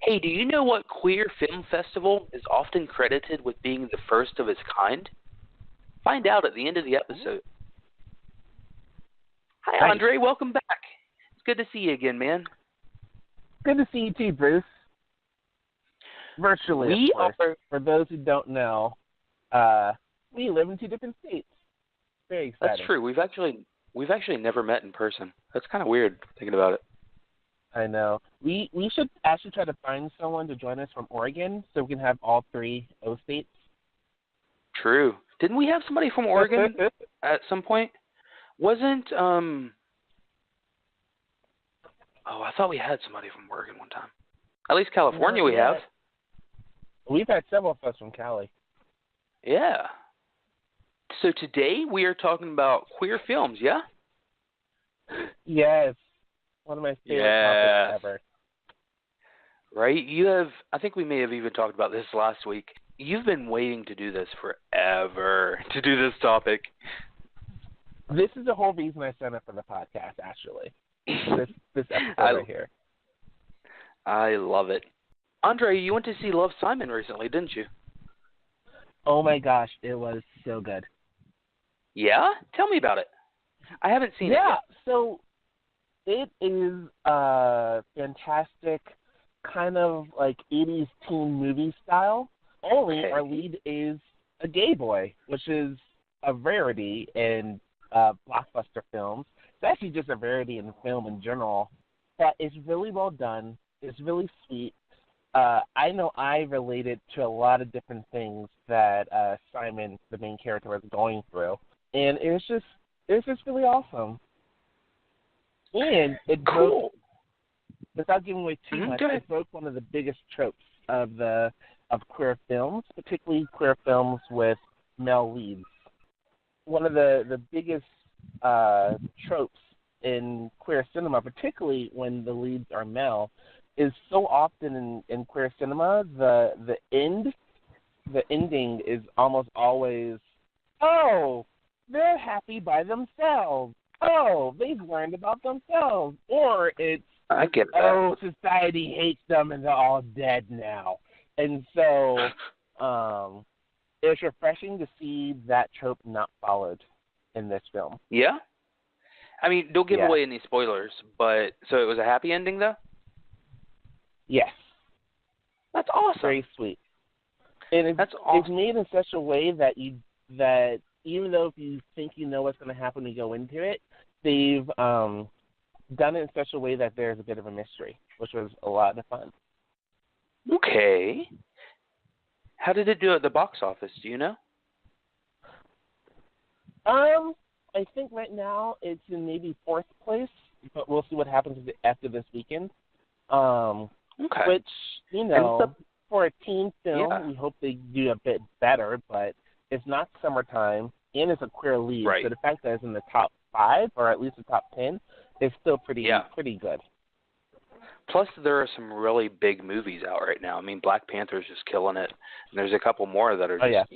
Hey, do you know what queer film festival is often credited with being the first of its kind? Find out at the end of the episode. Hi, Nice. Andre. Welcome back. It's good to see you again, man. Good to see you too, Bruce. Virtually, We of course. are. For those who don't know, we live in two different states. Very exciting. That's true. We've actually never met in person. That's kind of weird thinking about it. I know. We should actually try to find someone to join us from Oregon so we can have all three O states. True. Didn't we have somebody from Oregon at some point? Wasn't Oh, I thought we had somebody from Oregon one time. At least California we have. We've had several of us from Cali. Yeah. So today we are talking about queer films, yeah? Yes. One of my favorite topics ever. Right? I think we may have even talked about this last week. You've been waiting to do this forever, to do this topic. This is the whole reason I signed up for the podcast, actually. This episode right here. I love it. Andre, you went to see Love, Simon recently, didn't you? Oh my gosh, it was so good. Yeah? Tell me about it. I haven't seen it yet. Yeah, so it is a fantastic kind of like 80s teen movie style, only our lead is a gay boy, which is a rarity in blockbuster films. It's actually just a rarity in film in general, but it's really well done. It's really sweet. I know I related to a lot of different things that Simon, the main character, was going through, and it was just really awesome. And it broke, without giving away too much, it broke one of the biggest tropes of queer films, particularly queer films with male leads. One of the biggest tropes in queer cinema, particularly when the leads are male, is so often in queer cinema, the ending is almost always, oh, they're happy by themselves. Oh, they've learned about themselves. Or it's, I get that. Oh, society hates them and they're all dead now. And so it's refreshing to see that trope not followed in this film. Yeah? I mean, don't give away any spoilers, but so it was a happy ending, though? Yes. That's awesome. Very sweet. And it's made in such a way that even though if you think you know what's going to happen when you go into it, they've done it in such a way that there's a bit of a mystery, which was a lot of fun. Okay. How did it do at the box office? Do you know? I think right now it's in maybe fourth place, but we'll see what happens after this weekend. Okay. Which, for a teen film, we hope they do a bit better, but it's not summertime, and it's a queer lead, so the fact that it's in the top 5, or at least the top 10, is still pretty good. Plus, there are some really big movies out right now. I mean, Black Panther's just killing it, and there's a couple more that are just,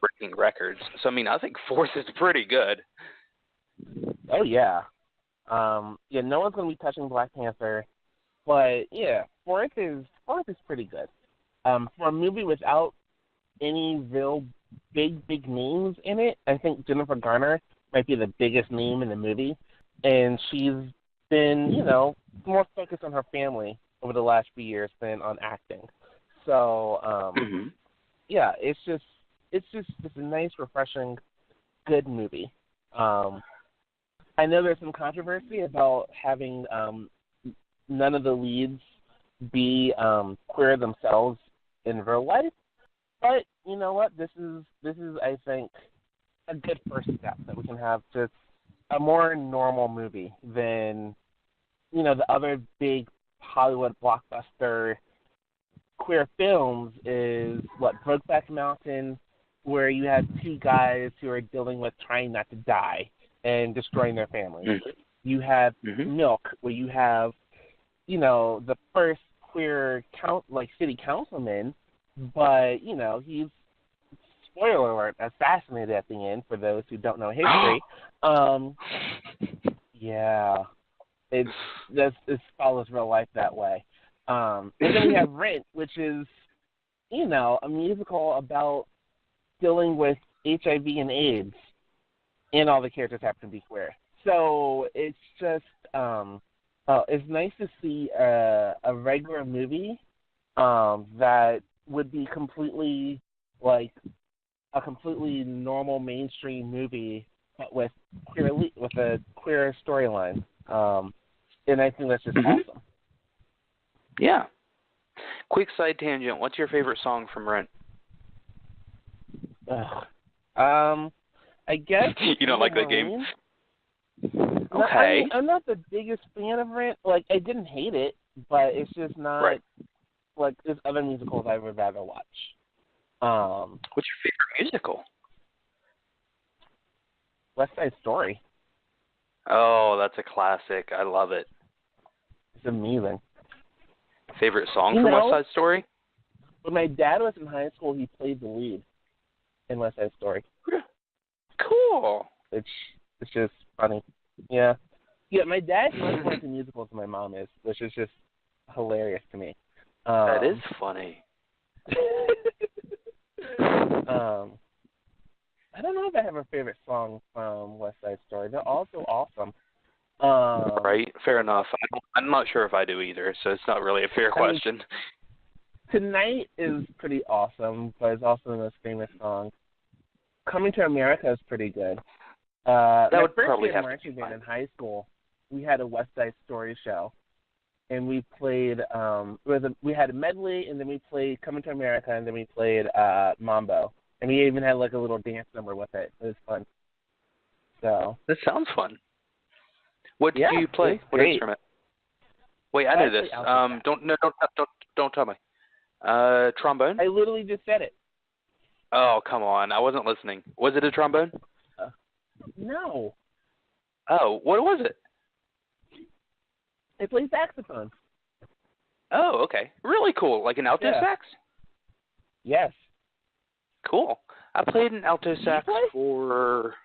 breaking records. So, I mean, I think fourth is pretty good. Oh, yeah. No one's going to be touching Black Panther, but, fourth is pretty good. For a movie without any real big names in it, I think Jennifer Garner might be the biggest name in the movie, and she's been, more focused on her family over the last few years than on acting. So, it's just a nice, refreshing, good movie. I know there's some controversy about having none of the leads be queer themselves in real life, but you know what? This is I think a good first step that we can have just a more normal movie than the other big Hollywood blockbuster queer films is Brokeback Mountain, where you have two guys who are dealing with trying not to die and destroying their families. Mm-hmm. You have Milk, where you have the first queer city councilman, but he's, spoiler alert, assassinated at the end for those who don't know history. It follows real life that way. And then we have Rent, which is, a musical about dealing with HIV and AIDS, and all the characters happen to be queer. So it's just, it's nice to see a regular movie that would be completely, like, a completely normal mainstream movie with a queer storyline. And I think that's just awesome. Yeah. Quick side tangent. What's your favorite song from Rent? I guess you don't like that game? Okay. I'm not the biggest fan of Rent. Like, I didn't hate it, but it's just not like there's other musicals I would rather watch. What's your favorite musical? West Side Story. Oh, that's a classic. I love it. It's amazing. Favorite song from West Side Story? When my dad was in high school, he played the lead in West Side Story. Cool. It's just funny. Yeah. Yeah, my dad's much more into musicals than my mom is, which is just hilarious to me. That is funny. I don't know if I have a favorite song from West Side Story. They're all so awesome. Right, fair enough. I'm not sure if I do either, so it's not really a fair question. Tonight is pretty awesome, but it's also the most famous song. Coming to America is pretty good. That would first probably year have marching band in high school, we had a West Side Story show, and we played. We had a medley, and then we played Coming to America, and then we played Mambo, and we even had like a little dance number with it. It was fun. So that sounds fun. What do you play? What instrument? Wait, I know this. Don't tell me. Trombone? I literally just said it. Oh, come on. I wasn't listening. Was it a trombone? No. Oh, what was it? I play saxophone. Oh, okay. Really cool. Like an alto sax? Yes. Cool. I played an alto sax for...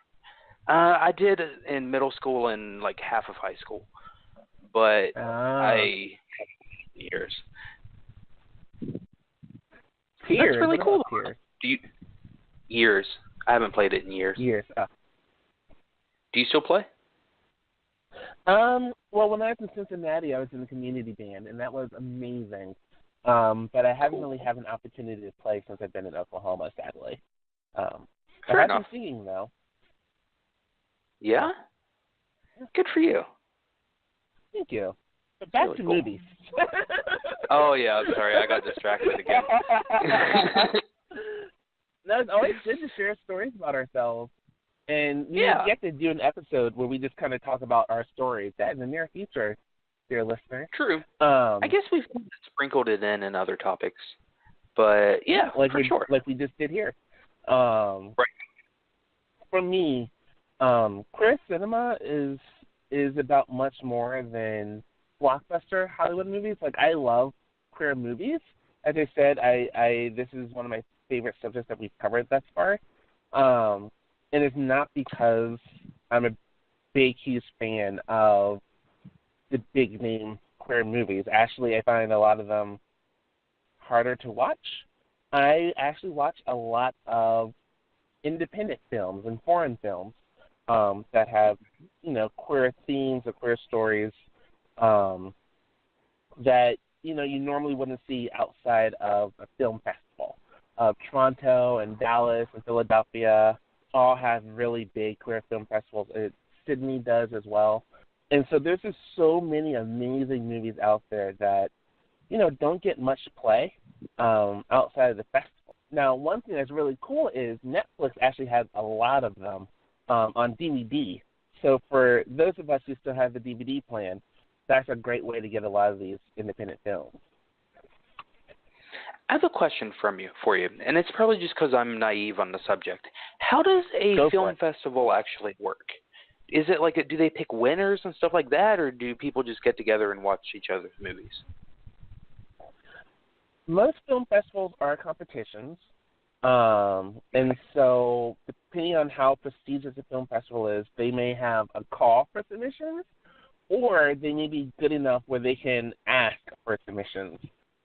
I did in middle school and like half of high school, but I years. That's really cool. Years. I haven't played it in years. Years. Do you still play? Well, when I was in Cincinnati, I was in the community band, and that was amazing. But I haven't really had an opportunity to play since I've been in Oklahoma, sadly. I have been singing though. Yeah? Good for you. Thank you. But back to movies. Oh, yeah, I'm sorry. I got distracted again. No, it's always good to share stories about ourselves. And we get to do an episode where we just kind of talk about our stories. That in the near future, dear listener. True. I guess we've sprinkled it in other topics. But, yeah, for sure. Like we just did here. Right. For me, queer cinema is about much more than blockbuster Hollywood movies. Like, I love queer movies. As I said, this is one of my favorite subjects that we've covered thus far. And it's not because I'm a big, huge fan of the big name queer movies. Actually, I find a lot of them harder to watch. I actually watch a lot of independent films and foreign films that have, queer themes or queer stories that, you normally wouldn't see outside of a film festival. Toronto and Dallas and Philadelphia all have really big queer film festivals. Sydney does as well. And so there's just so many amazing movies out there that, don't get much play outside of the festival. Now, one thing that's really cool is Netflix actually has a lot of them on DVD. So for those of us who still have the DVD plan, that's a great way to get a lot of these independent films. I have a question for you, and it's probably just because I'm naive on the subject. How does a film festival actually work? Is it like, do they pick winners and stuff like that, or do people just get together and watch each other's movies? Most film festivals are competitions, and so depending on how prestigious a film festival is, they may have a call for submissions, or they may be good enough where they can ask for submissions.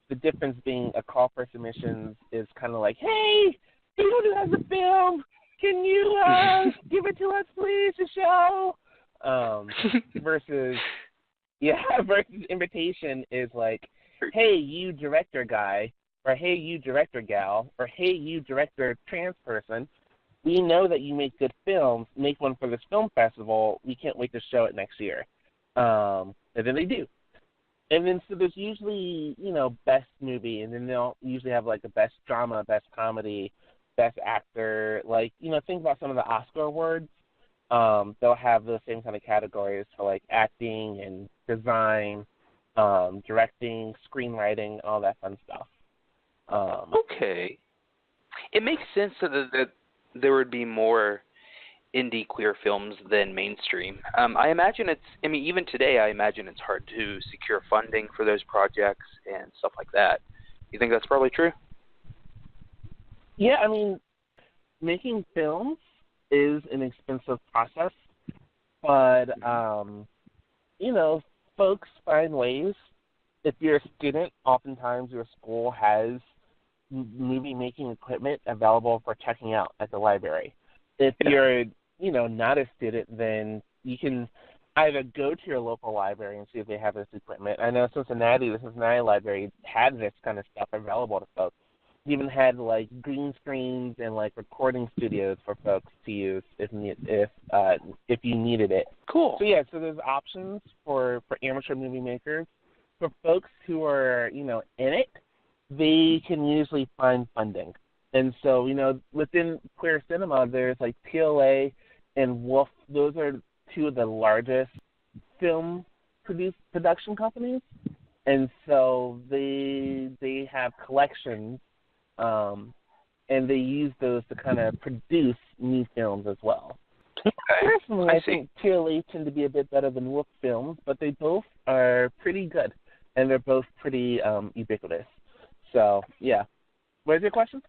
The difference being a call for submissions is kind of like, hey, anyone who has a film, can you give it to us, please, to show? Versus invitation is like, hey, you director guy, or hey, you director gal, or hey, you director trans person, we know that you make good films. Make one for this film festival. We can't wait to show it next year. And then they do. And then so there's usually, best movie, and then they'll usually have like a best drama, best comedy, best actor. Like, think about some of the Oscar awards. They'll have those same kind of categories for like acting and design, directing, screenwriting, all that fun stuff. Okay. It makes sense that there would be more indie queer films than mainstream. I imagine even today, I imagine it's hard to secure funding for those projects and stuff like that. You think that's probably true? Yeah, making films is an expensive process, but, folks find ways. If you're a student, oftentimes your school has movie-making equipment available for checking out at the library. If you're, not a student, then you can either go to your local library and see if they have this equipment. I know the Cincinnati Library had this kind of stuff available to folks. It even had, like, green screens and, like, recording studios for folks to use if you needed it. Cool. So there's options for amateur movie makers. For folks who are, in it, they can usually find funding. And so, within queer cinema, there's like PLA and Wolf. Those are two of the largest film production companies. And so they have collections, and they use those to kind of produce new films as well. Okay. Personally, I think PLA tend to be a bit better than Wolf Films, but they both are pretty good, and they're both pretty ubiquitous. So, yeah. What is your question?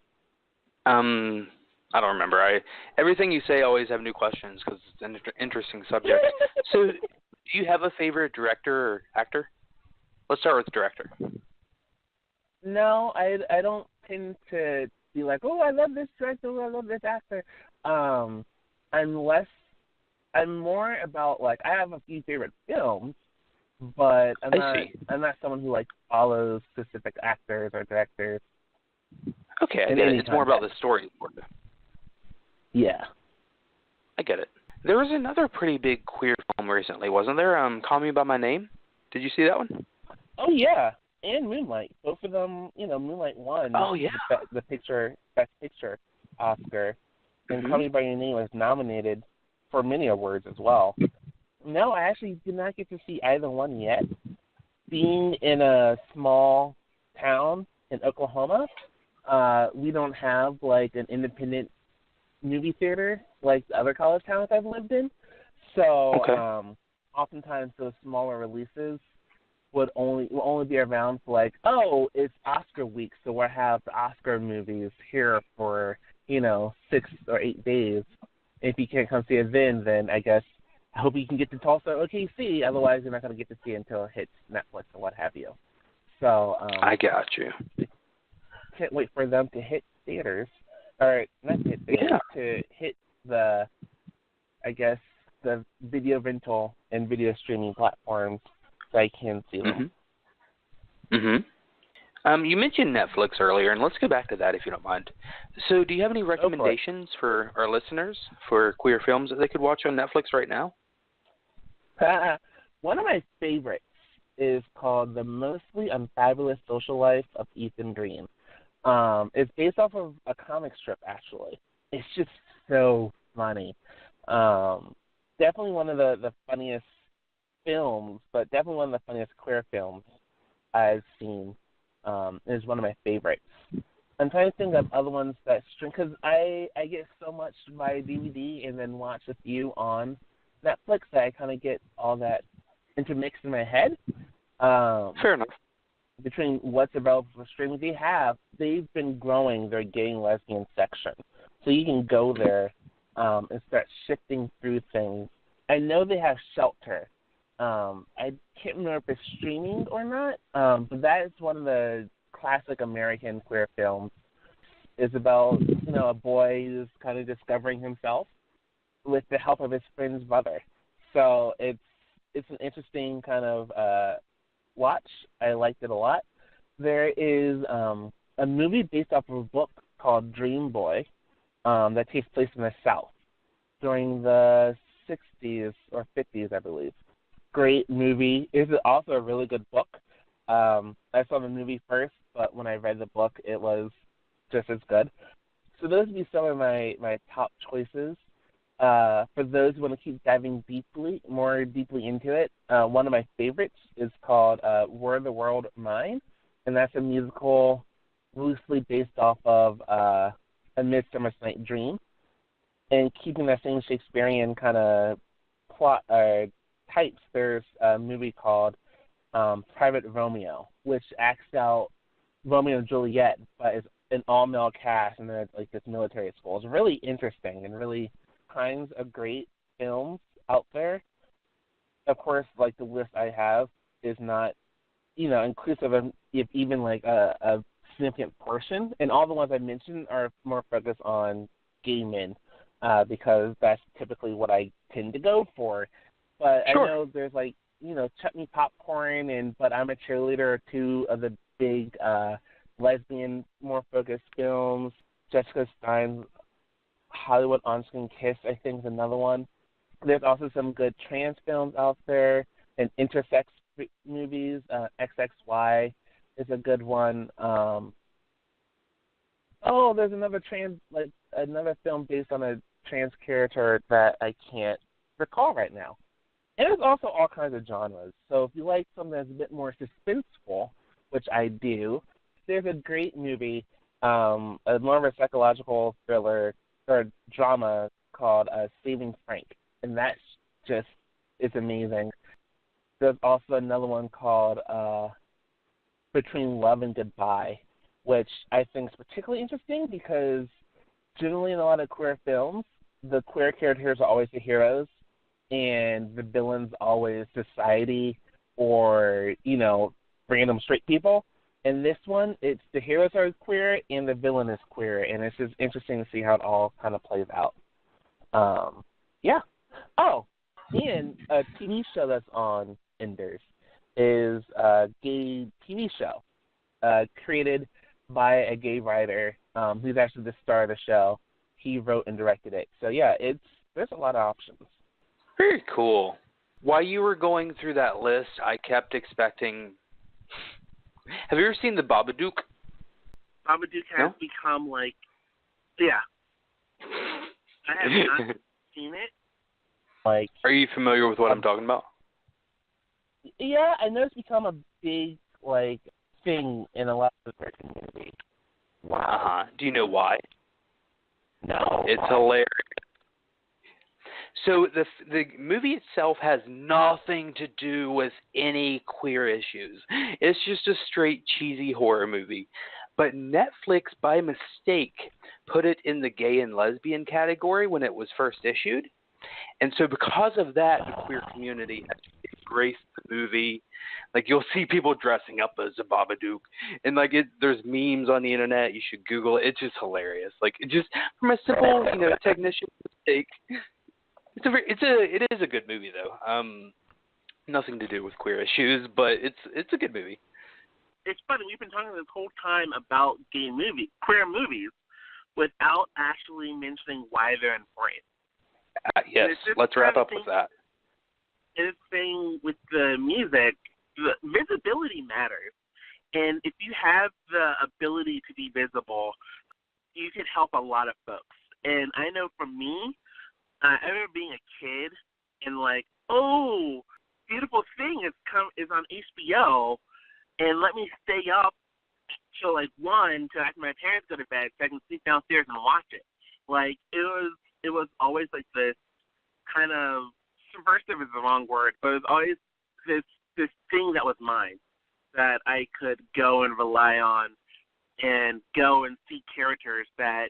I don't remember. Everything you say, I always have new questions because it's an interesting subject. So, do you have a favorite director or actor? Let's start with director. No, I don't tend to be like, oh, I love this director, oh, I love this actor. Unless I'm more about, like, I have a few favorite films, but I'm not someone who, like, follows specific actors or directors. Okay, I get it. It's more about the story. Yeah. I get it. There was another pretty big queer film recently, wasn't there? Call Me By My Name. Did you see that one? Oh, yeah. And Moonlight. Both of them, Moonlight won the Best Picture Oscar. And Call Me By Your Name was nominated for many awards as well. No, I actually did not get to see either one yet. Being in a small town in Oklahoma, we don't have, like, an independent movie theater like the other college towns I've lived in. So oftentimes those smaller releases will only be around for, like, oh, it's Oscar week, so we'll have the Oscar movies here for, 6 or 8 days. If you can't come see it then I guess I hope you can get to Tulsa or OKC. Otherwise, you're not going to get to see it until it hits Netflix or what have you. So I got you. Can't wait for them to hit theaters, or not to hit theaters, to hit the video rental and video streaming platforms so I can see them. You mentioned Netflix earlier, and let's go back to that if you don't mind. So do you have any recommendations for our listeners for queer films that they could watch on Netflix right now? One of my favorites is called The Mostly Unfabulous Social Life of Ethan Green. It's based off of a comic strip, actually. It's just so funny. Definitely one of the funniest films, but definitely one of the funniest queer films I've seen. Is one of my favorites. I'm trying to think of other ones that string, because I get so much by DVD and then watch a few on Netflix that I kind of get all that intermixed in my head. Fair enough. Between what's available for streaming, they've been growing their gay and lesbian section. So you can go there and start shifting through things. I know they have Shelter, I can't remember if it's streaming or not, but that is one of the classic American queer films. It's about, a boy who's kind of discovering himself with the help of his friend's mother. So it's an interesting kind of watch. I liked it a lot. There is a movie based off of a book called Dream Boy that takes place in the South during the 60s or 50s, I believe. Great movie. It's also a really good book. I saw the movie first, but when I read the book, it was just as good. So those would be some of my top choices. For those who want to keep diving more deeply into it, one of my favorites is called Were the World Mine, and that's a musical loosely based off of A Midsummer Night's Dream, and keeping that same Shakespearean kind of plot types. There's a movie called Private Romeo, which acts out Romeo and Juliet, but is an all-male cast, and then it's like this military school. It's really interesting and really kinds of great films out there. Of course, like the list I have is not, inclusive of even like a significant portion, and all the ones I mentioned are more focused on gay men, because that's typically what I tend to go for. But Sure. I know there's like, Chutney Popcorn but I'm a Cheerleader are two of the big lesbian, more focused films. Jessica Stein's Hollywood On-Screen Kiss, I think, is another one. There's also some good trans films out there and intersex movies. XXY is a good one. There's another another film based on a trans character that I can't recall right now. And there's also all kinds of genres. So if you like something that's a bit more suspenseful, which I do, there's a great movie, more of a psychological thriller or drama called Saving Frank, and that's just, it's amazing. There's also another one called Between Love and Goodbye, which I think is particularly interesting because generally in a lot of queer films, the queer characters are always the heroes, and the villain's always society or, random straight people. In this one, it's the heroes are queer and the villain is queer, and it's just interesting to see how it all kind of plays out. Yeah. Oh, and a TV show that's on Enders is a gay TV show created by a gay writer who's actually the star of the show. He wrote and directed it. So, yeah, there's a lot of options. Very cool. While you were going through that list, I kept expecting... Have you ever seen The Babadook? Babadook has become yeah. I have not seen it. Are you familiar with what I'm talking about? Yeah, I know it's become a big thing in a lot of the community. Wow. Do you know why? No. It's hilarious. So the movie itself has nothing to do with any queer issues. It's just a straight cheesy horror movie. But Netflix, by mistake, put it in the gay and lesbian category when it was first issued. And so because of that, the queer community has embraced the movie. You'll see people dressing up as a Babadook. And, there's memes on the internet. You should Google it. It's just hilarious. It just from a simple, technician mistake. It is a good movie though. Nothing to do with queer issues, but it's a good movie. It's funny, we've been talking this whole time about queer movies, without actually mentioning why they're important. Yes, let's wrap up with that. And it's saying with the music, the visibility matters, and if you have the ability to be visible, you can help a lot of folks. And I know for me, I remember being a kid and Beautiful Thing is on HBO, and let me stay up till 1 till after my parents go to bed so I can sleep downstairs and watch it. It was always this kind of subversive is the wrong word, but it was always this thing that was mine that I could go and rely on and go and see characters that,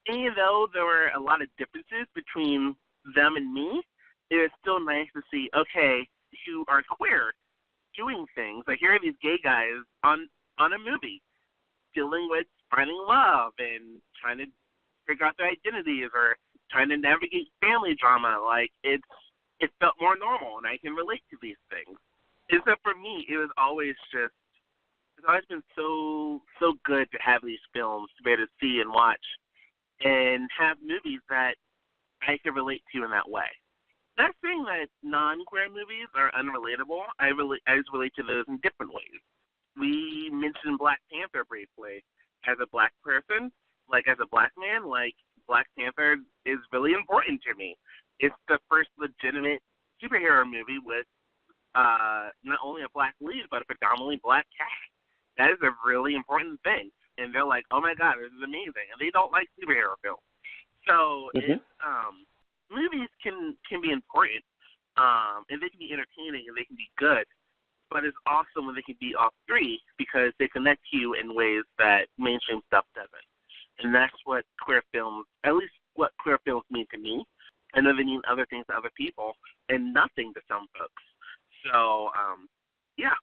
even though there were a lot of differences between them and me, it was still nice to see, okay, who are queer doing things. Like here are these gay guys on a movie dealing with finding love and trying to figure out their identities or trying to navigate family drama. Like it felt more normal, and I can relate to these things. And so for me, it's always been so good to have these films to be able to see and watch, and have movies that I can relate to in that way. Not saying that non-queer movies are unrelatable. I just relate to those in different ways. We mentioned Black Panther briefly. As a black person, like as a black man, like Black Panther is really important to me. It's the first legitimate superhero movie with not only a black lead, but a predominantly black cast. That is a really important thing. And they're like, oh my God, this is amazing. And they don't like superhero films. So movies can be important, and they can be entertaining, and they can be good. But it's awesome when they can be all three because they connect you in ways that mainstream stuff doesn't. And that's what queer films, at least what queer films mean to me. I know they mean other things to other people and nothing to some folks. So, yeah.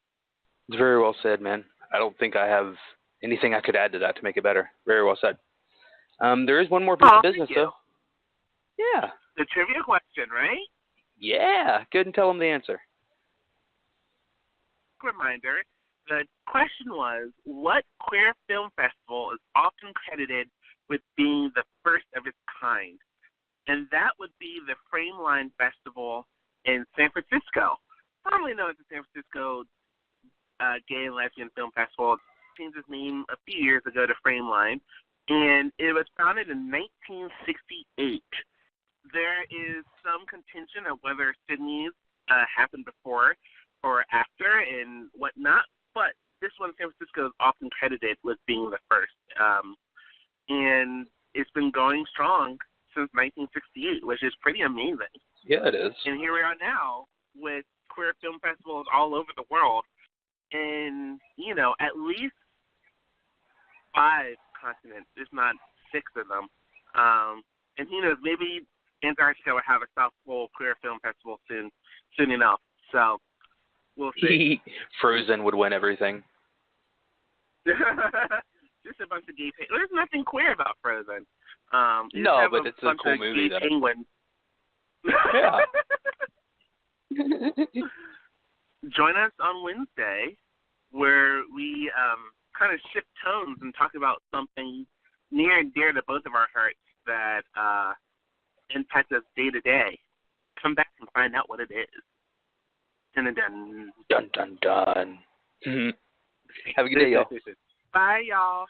It's very well said, man. I don't think I have anything I could add to that to make it better. Very well said. There is one more piece of business, though. Yeah. The trivia question, right? Yeah. Go ahead and tell them the answer. Reminder, the question was, what queer film festival is often credited with being the first of its kind? And that would be the Frameline Festival in San Francisco, formerly known as the San Francisco Gay and Lesbian Film Festival. It changed its name a few years ago to Frameline, and it was founded in 1968. There is some contention of whether Sydney's happened before or after and whatnot, but this one, San Francisco, is often credited with being the first. And it's been going strong since 1968, which is pretty amazing. Yeah, it is. And here we are now with queer film festivals all over the world in, at least 5 continents, if not 6 of them. And who knows, maybe Antarctica will have a South Pole queer film festival soon enough. So we'll see. Frozen would win everything. Just a bunch of gay penguins. There's nothing queer about Frozen. No, but it's a cool movie. Gay penguins. Yeah. Join us on Wednesday where we kind of shift tones and talk about something near and dear to both of our hearts that impact us day to day. Come back and find out what it is. Dun dun dun. Dun dun dun. Have a good day, y'all. Bye, y'all.